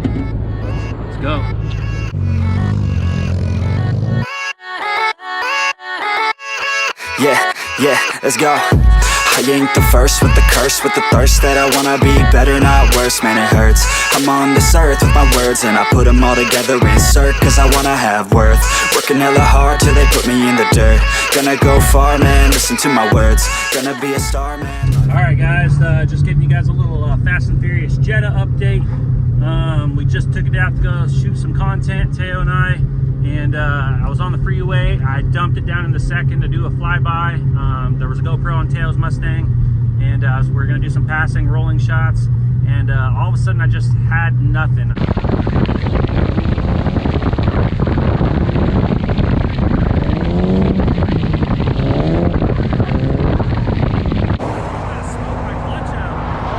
Let's go. Yeah, let's go. I ain't the first with the curse, with the thirst that I wanna be better, not worse, man it hurts. I'm on this earth with my words and I put them all together, insert, cause I wanna have worth. Working hella hard till they put me in the dirt. Gonna go far, man, listen to my words. Gonna be a star, man. Alright guys, just giving you guys a little Fast and Furious Jetta update. We just took it out to go shoot some content, Teo and I. And I was on the freeway. I dumped it down in the second to do a flyby. There was a GoPro on Teo's Mustang, and we're gonna do some passing, rolling shots. And all of a sudden, I just had nothing.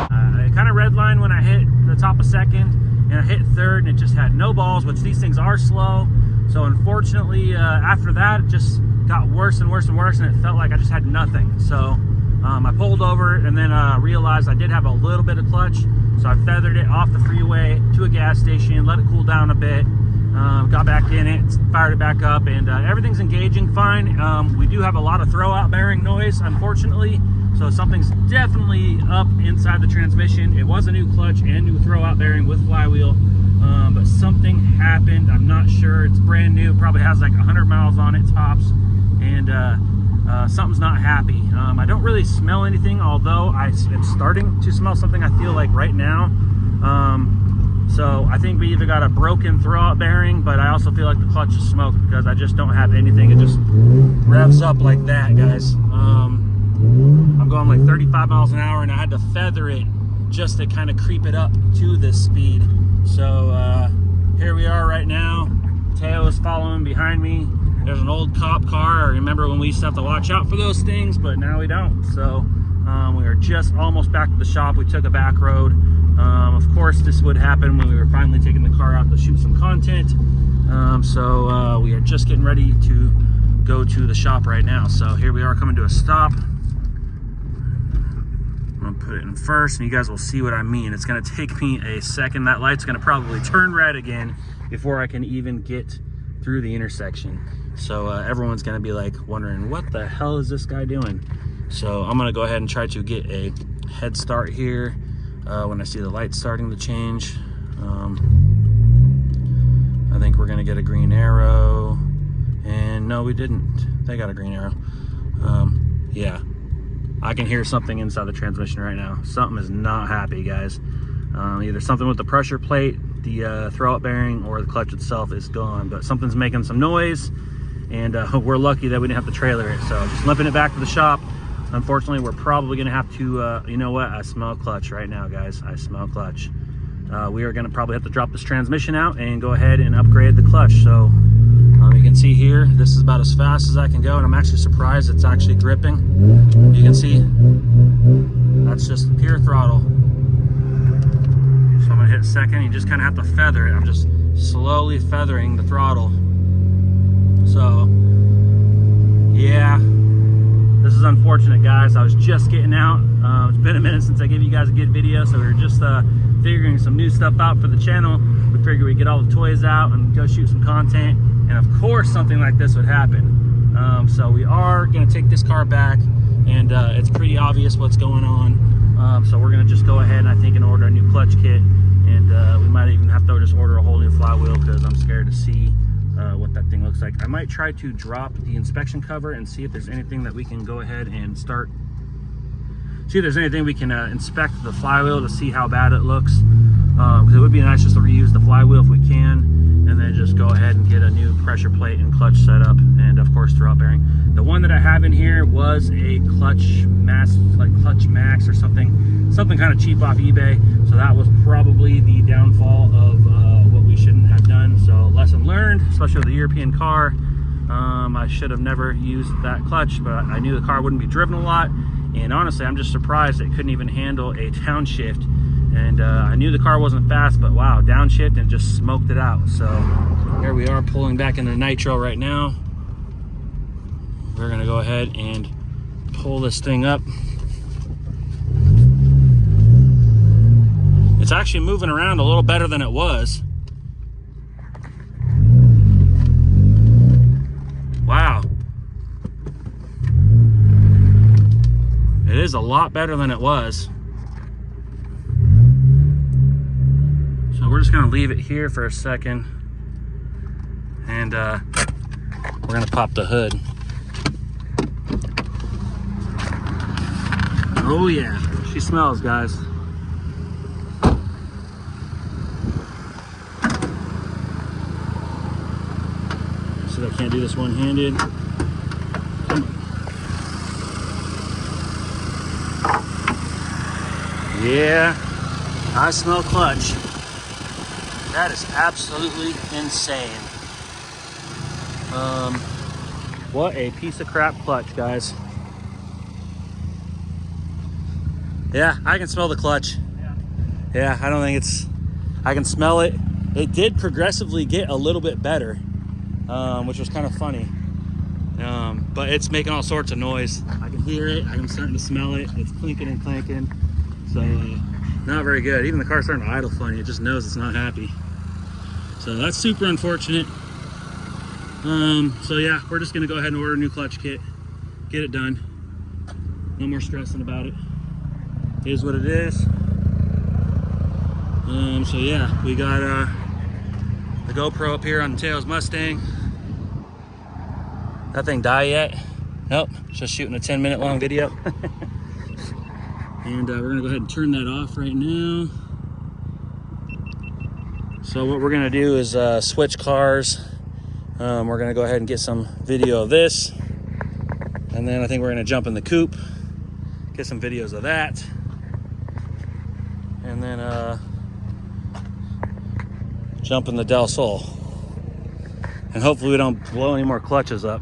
I kind of redlined when I hit the top of second, and I hit third, and it just had no balls, which these things are slow. So unfortunately, after that, it just got worse and worse and worse, and it felt like I just had nothing. So I pulled over and then realized I did have a little bit of clutch. So I feathered it off the freeway to a gas station, let it cool down a bit, got back in it, fired it back up, and everything's engaging fine. We do have a lot of throwout bearing noise, unfortunately. So something's definitely up inside the transmission. It was a new clutch and new throwout bearing with flywheel. But something happened. I'm not sure. It's brand new. Probably has like 100 miles on it tops, and something's not happy. I don't really smell anything, although I am starting to smell something. I feel like right now. So I think we either got a broken throwout bearing, but I also feel like the clutch is smoked because I just don't have anything. It just revs up like that, guys. I'm going like 35 miles an hour, and I had to feather it just to kind of creep it up to this speed. So here we are right now. Teo is following behind me. There's an old cop car. I remember when we used to have to watch out for those things, but now we don't. So we are just almost back to the shop. We took a back road. Of course, this would happen when we were finally taking the car out to shoot some content. So we are just getting ready to go to the shop right now. So here we are coming to a stop. I'm gonna put it in first, and you guys will see what I mean. It's gonna take me a second. That light's gonna probably turn red again before I can even get through the intersection. So everyone's gonna be like wondering, what the hell is this guy doing? So I'm gonna go ahead and try to get a head start here when I see the lights starting to change. I think we're gonna get a green arrow, and no, we didn't. They got a green arrow. Yeah. I can hear something inside the transmission right now. Something is not happy, guys. Either something with the pressure plate, the throwout bearing, or the clutch itself is gone. But something's making some noise, and we're lucky that we didn't have to trailer it. So just limping it back to the shop. Unfortunately, we're probably gonna have to, you know what? I smell clutch right now, guys. I smell clutch. We are gonna probably have to drop this transmission out and go ahead and upgrade the clutch. So you can see here, this is about as fast as I can go, and I'm actually surprised it's actually gripping. You can see, that's just pure throttle. So I'm gonna hit second. You just kind of have to feather it. I'm just slowly feathering the throttle. So, yeah, this is unfortunate, guys. I was just getting out. It's been a minute since I gave you guys a good video, so we were just figuring some new stuff out for the channel. We figured we'd get all the toys out and go shoot some content. And of course, something like this would happen. So we are gonna take this car back, and it's pretty obvious what's going on. So we're gonna just go ahead, I think, and order a new clutch kit. And we might even have to just order a whole new flywheel, because I'm scared to see what that thing looks like. I might try to drop the inspection cover and see if there's anything that we can go ahead and start. See if there's anything we can inspect the flywheel to see how bad it looks. Because it would be nice just to reuse the flywheel if we can, and then just go ahead and get a new pressure plate and clutch setup, and of course throwout bearing. The one that I have in here was a Clutch Max or something kind of cheap off eBay. So that was probably the downfall of what we shouldn't have done. So lesson learned, especially with a European car. I should have never used that clutch, but I knew the car wouldn't be driven a lot. And honestly, I'm just surprised it couldn't even handle a downshift. And I knew the car wasn't fast, but wow, downshift and just smoked it out. So here we are pulling back into Nitro right now. We're gonna go ahead and pull this thing up. It's actually moving around a little better than it was. Wow. It is a lot better than it was. So we're just gonna leave it here for a second. And we're gonna pop the hood. Oh yeah, she smells, guys. So I can't do this one-handed. Come on. Yeah, I smell clutch. That is absolutely insane. What a piece of crap clutch, guys. Yeah, I can smell the clutch. Yeah, I don't think it's, I can smell it. It did progressively get a little bit better, which was kind of funny. But it's making all sorts of noise. I can hear it, I'm starting to smell it. It's clinking and clanking. So, not very good. Even the car's starting to idle funny. It just knows it's not happy. So that's super unfortunate. So yeah, we're just gonna go ahead and order a new clutch kit, get it done. No more stressing about it. It is what it is. So yeah, we got the GoPro up here on Mateo's Mustang. That thing die yet? Nope, just shooting a 10-minute long video. And we're gonna go ahead and turn that off right now. So what we're gonna do is switch cars. We're gonna go ahead and get some video of this. And then I think we're gonna jump in the coupe, get some videos of that. And then jump in the Del Sol. And hopefully we don't blow any more clutches up.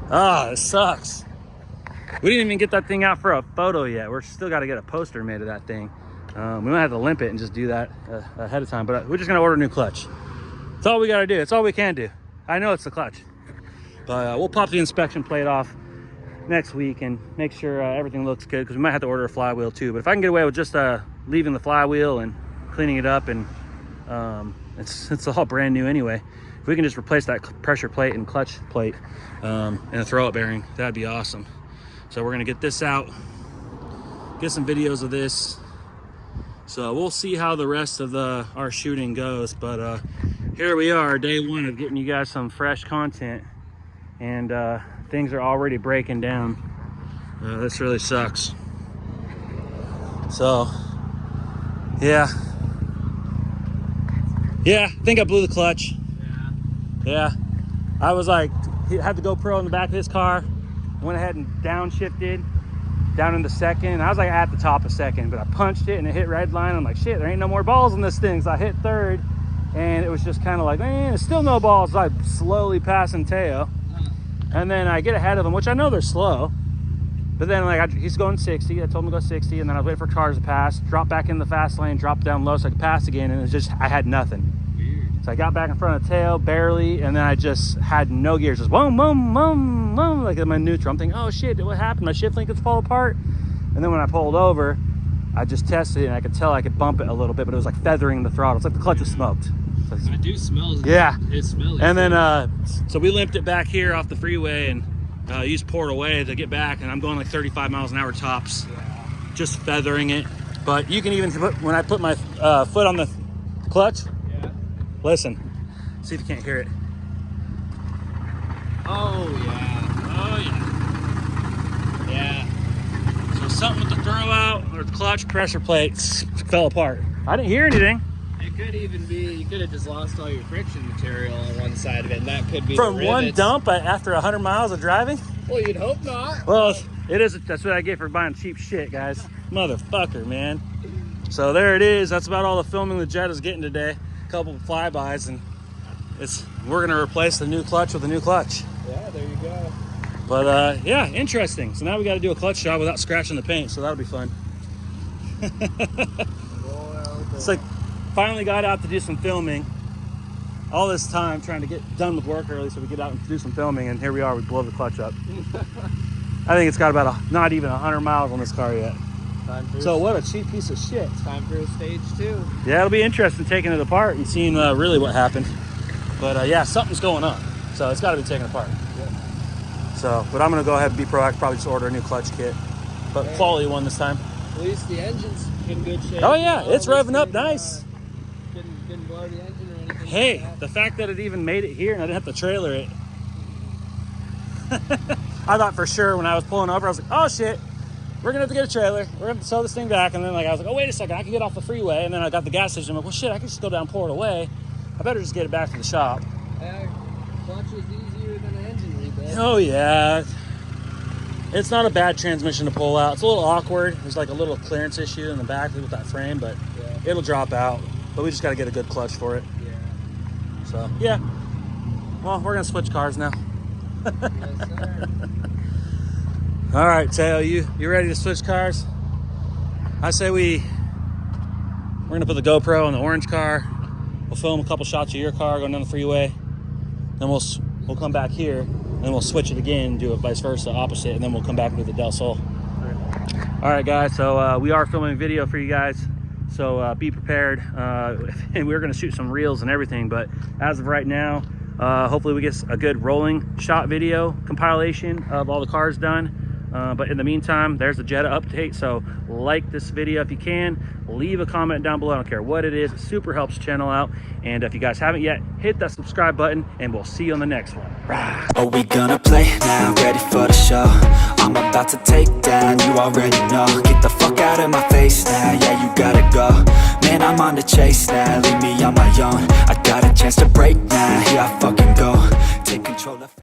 Ah, it sucks. We didn't even get that thing out for a photo yet. We're still got to get a poster made of that thing. We might have to limp it and just do that ahead of time, but we're just gonna order a new clutch. That's all we gotta do. It's all we can do. I know it's the clutch, but we'll pop the inspection plate off next week and make sure everything looks good, because we might have to order a flywheel too. But if I can get away with just leaving the flywheel and cleaning it up, and it's all brand new anyway. If we can just replace that pressure plate and clutch plate and a throw-up bearing, that'd be awesome. So we're gonna get this out, get some videos of this. So we'll see how the rest of our shooting goes. But here we are, day one of getting you guys some fresh content, and things are already breaking down. This really sucks. So yeah, I think I blew the clutch. Yeah, I was like, he had the GoPro in the back of his car, went ahead and downshifted down into second, and I was like at the top of second, but I punched it and it hit red line. I'm like, shit, there ain't no more balls in this thing. So I hit third, and it was just kind of like, man, there's still no balls. So I'm slowly passing Teo, and then I get ahead of him, which I know they're slow, but then like he's going 60. I told him to go 60, and then I was waiting for cars to pass, drop back in the fast lane, drop down low so I could pass again, and it's just, I had nothing. So I got back in front of Teo barely, and then I just had no gears, just boom, boom, boom, boom, like in my neutral. I'm thinking, oh shit, what happened? My shift link is fall apart. And then when I pulled over, I just tested it, and I could tell I could bump it a little bit, but it was like feathering the throttle. It's like the clutch was smoked. So I do smell it. Yeah. It smells. And then, so we limped it back here off the freeway and used Port Away to get back, and I'm going like 35 miles an hour tops, just feathering it. But you can even put, when I put my foot on the clutch, listen, see if you can't hear it. Oh yeah. Oh yeah. Yeah. So something with the throw out or the clutch pressure plates fell apart. I didn't hear anything. It could even be, you could have just lost all your friction material on one side of it, and that could be From the one rivets. dump after 100 miles of driving? Well, you'd hope not. Well, it is. That's what I get for buying cheap shit, guys. Motherfucker, man. So there it is. That's about all the filming the Jetta's getting today. A couple of flybys, and we're gonna replace the new clutch with a new clutch. Yeah, there you go. But yeah, interesting. So now we got to do a clutch job without scratching the paint, so that'll be fun. It's like finally got out to do some filming. All this time trying to get done with work early so we get out and do some filming, and here we are, we blow the clutch up. I think it's got about not even 100 miles on this car yet. So what a cheap piece of shit. It's time for a stage 2. Yeah, it'll be interesting taking it apart and seeing really what happened. But yeah, something's going on. So it's got to be taken apart. Yep. So, but I'm going to go ahead and be proactive, probably just order a new clutch kit. But quality one this time. At least the engine's in good shape. Oh yeah, it's revving up nice. Didn't blow the engine or anything. Hey, like the fact that it even made it here and I didn't have to trailer it. I thought for sure when I was pulling over, I was like, oh shit, we're gonna have to get a trailer. We're gonna have to tow this thing back. And then like I was like, oh wait a second, I can get off the freeway. And then I got the gas station. I'm like, well shit, I can just go down and pull it away. I better just get it back to the shop. Clutch is easier than an engine rebuild. Oh yeah. It's not a bad transmission to pull out. It's a little awkward. There's like a little clearance issue in the back with that frame, but Yeah. it'll drop out. But we just got to get a good clutch for it. Yeah. So yeah. Well, we're gonna switch cars now. Yes, sir. All right, Teo, you ready to switch cars? I say we're gonna put the GoPro in the orange car. We'll film a couple shots of your car going down the freeway. Then we'll come back here and then we'll switch it again, do it vice versa, opposite, and then we'll come back and do the Del Sol. All right, guys. So we are filming a video for you guys. So be prepared. And we're gonna shoot some reels and everything. But as of right now, hopefully we get a good rolling shot video compilation of all the cars done. But in the meantime, there's the Jetta update. So like this video if you can, leave a comment down below. I don't care what it is, it super helps the channel out. And if you guys haven't yet, hit that subscribe button and we'll see you on the next one. Rah. Are we gonna play now? Ready for the show? I'm about to take down, you already know. Get the fuck out of my face now, yeah, you gotta go. Man, I'm on the chase now, leave me on my own. I got a chance to break now, here I fucking go. Take control of